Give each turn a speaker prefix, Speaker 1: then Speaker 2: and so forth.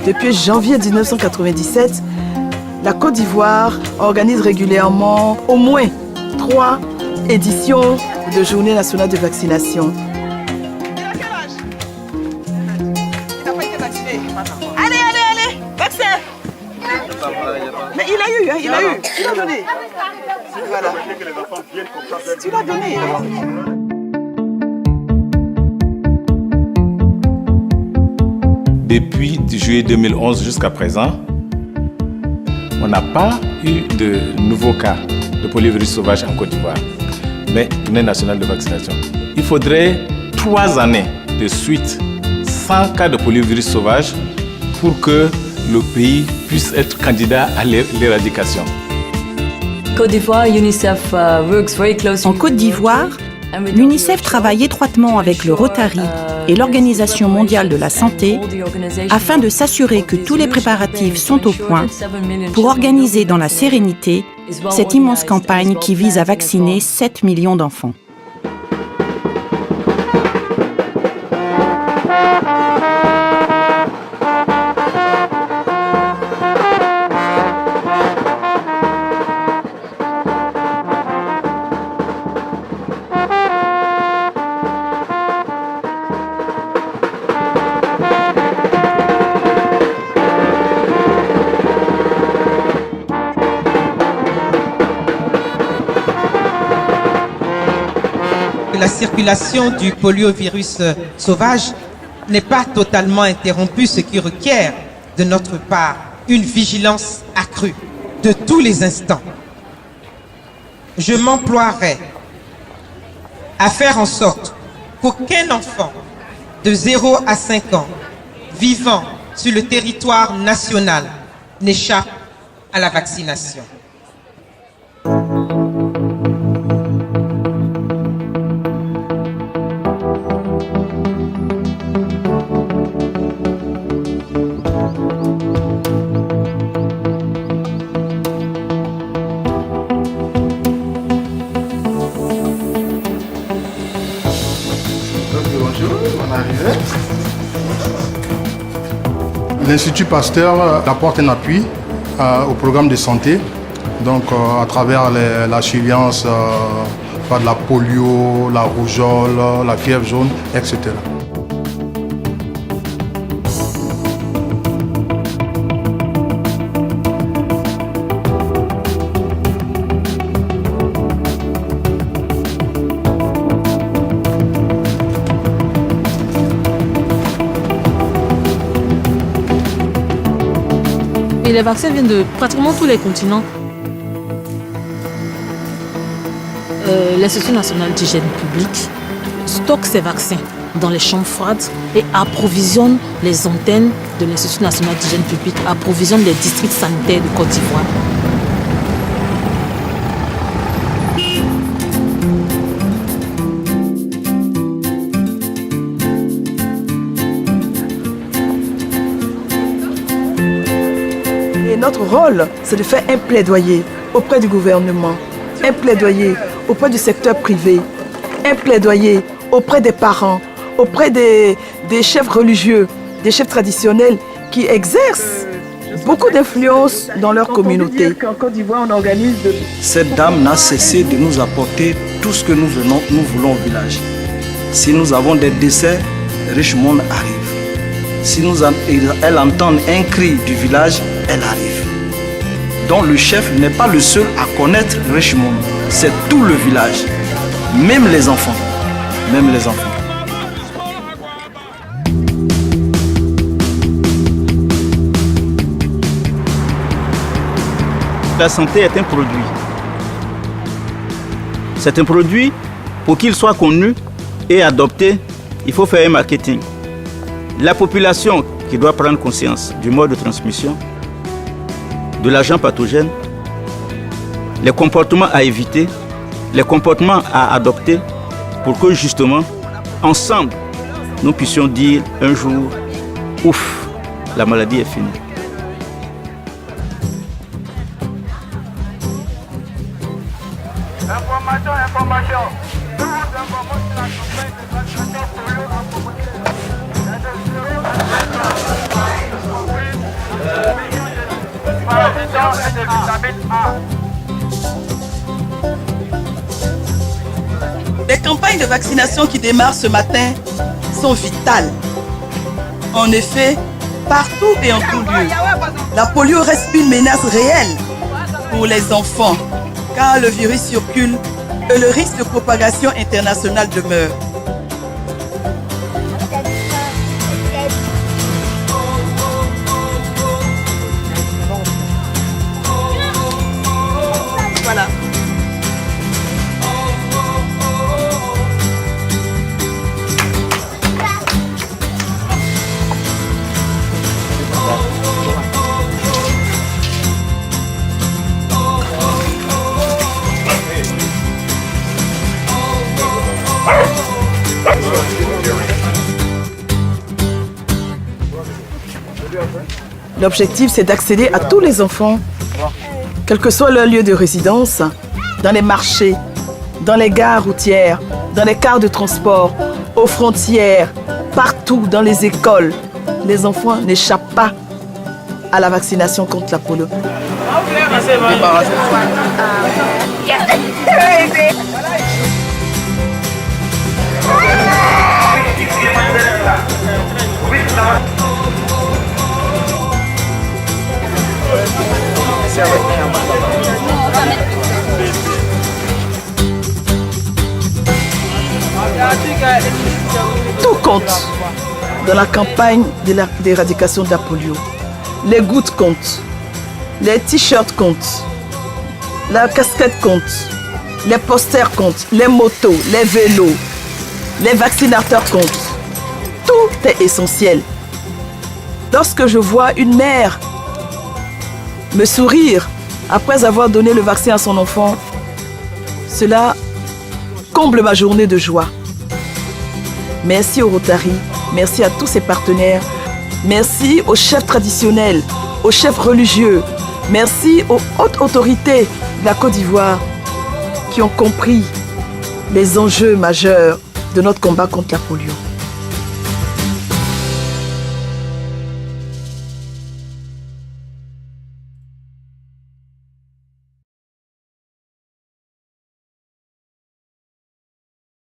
Speaker 1: Depuis janvier 1997, la Côte d'Ivoire organise régulièrement au moins 3 éditions de Journée nationale de vaccination. Allez, vaccin. Mais il a donné. Voilà. Tu l'as donné.
Speaker 2: Depuis juillet 2011 jusqu'à présent, on n'a pas eu de nouveaux cas de poliovirus sauvage en Côte d'Ivoire, mais journée nationale de vaccination. Il faudrait 3 années de suite sans cas de poliovirus sauvage pour que le pays puisse être candidat à l'éradication.
Speaker 3: Côte d'Ivoire, UNICEF works very closely.
Speaker 4: En Côte d'Ivoire, l'UNICEF travaille étroitement avec le Rotary et l'Organisation mondiale de la santé afin de s'assurer que tous les préparatifs sont au point pour organiser dans la sérénité cette immense campagne qui vise à vacciner 7 millions d'enfants.
Speaker 5: La circulation du poliovirus sauvage n'est pas totalement interrompue, ce qui requiert de notre part une vigilance accrue de tous les instants. Je m'emploierai à faire en sorte qu'aucun enfant de 0 à 5 ans vivant sur le territoire national n'échappe à la vaccination.
Speaker 6: L'Institut Pasteur apporte un appui au programme de santé, donc à travers la surveillance par la polio, la rougeole, la fièvre jaune, etc.
Speaker 7: Et les vaccins viennent de pratiquement tous les continents. L'Institut national d'hygiène publique stocke ces vaccins dans les chambres froides et approvisionne les antennes de l'Institut national d'hygiène publique, approvisionne les districts sanitaires de Côte d'Ivoire.
Speaker 1: Notre rôle, c'est de faire un plaidoyer auprès du gouvernement, un plaidoyer auprès du secteur privé, un plaidoyer auprès des parents, auprès des chefs religieux, des chefs traditionnels qui exercent beaucoup d'influence dans leur communauté.
Speaker 8: En Côte d'Ivoire, on organise Cette dame n'a cessé de nous apporter tout ce que nous voulons au village. Si nous avons des décès, Richmond arrive. Si elle entend un cri du village, elle arrive. Donc le chef n'est pas le seul à connaître Richmond, c'est tout le village, même les enfants. Même les enfants.
Speaker 9: La santé est un produit. C'est un produit, pour qu'il soit connu et adopté, il faut faire un marketing. La population qui doit prendre conscience du mode de transmission, de l'agent pathogène, les comportements à éviter, les comportements à adopter pour que justement, ensemble, nous puissions dire un jour, ouf, la maladie est finie.
Speaker 10: Information. Nous vous informons sur la campagne de vaccination polio en promotion.
Speaker 1: Les campagnes de vaccination qui démarrent ce matin sont vitales. En effet, partout et en tout lieu, la polio reste une menace réelle pour les enfants, car le virus circule et le risque de propagation internationale demeure. Voilà. L'objectif, c'est d'accéder à tous les enfants, quel que soit leur lieu de résidence, dans les marchés, dans les gares routières, dans les cars de transport, aux frontières, partout, dans les écoles. Les enfants n'échappent pas à la vaccination contre la polio. Tout compte dans la campagne d'éradication de la polio. Les gouttes comptent, les t-shirts comptent, la casquette compte, les posters comptent, les motos, les vélos, les vaccinateurs comptent. Tout est essentiel. Lorsque je vois une mère me sourire après avoir donné le vaccin à son enfant, cela comble ma journée de joie. Merci au Rotary, merci à tous ses partenaires, merci aux chefs traditionnels, aux chefs religieux, merci aux hautes autorités de la Côte d'Ivoire qui ont compris les enjeux majeurs de notre combat contre la polio.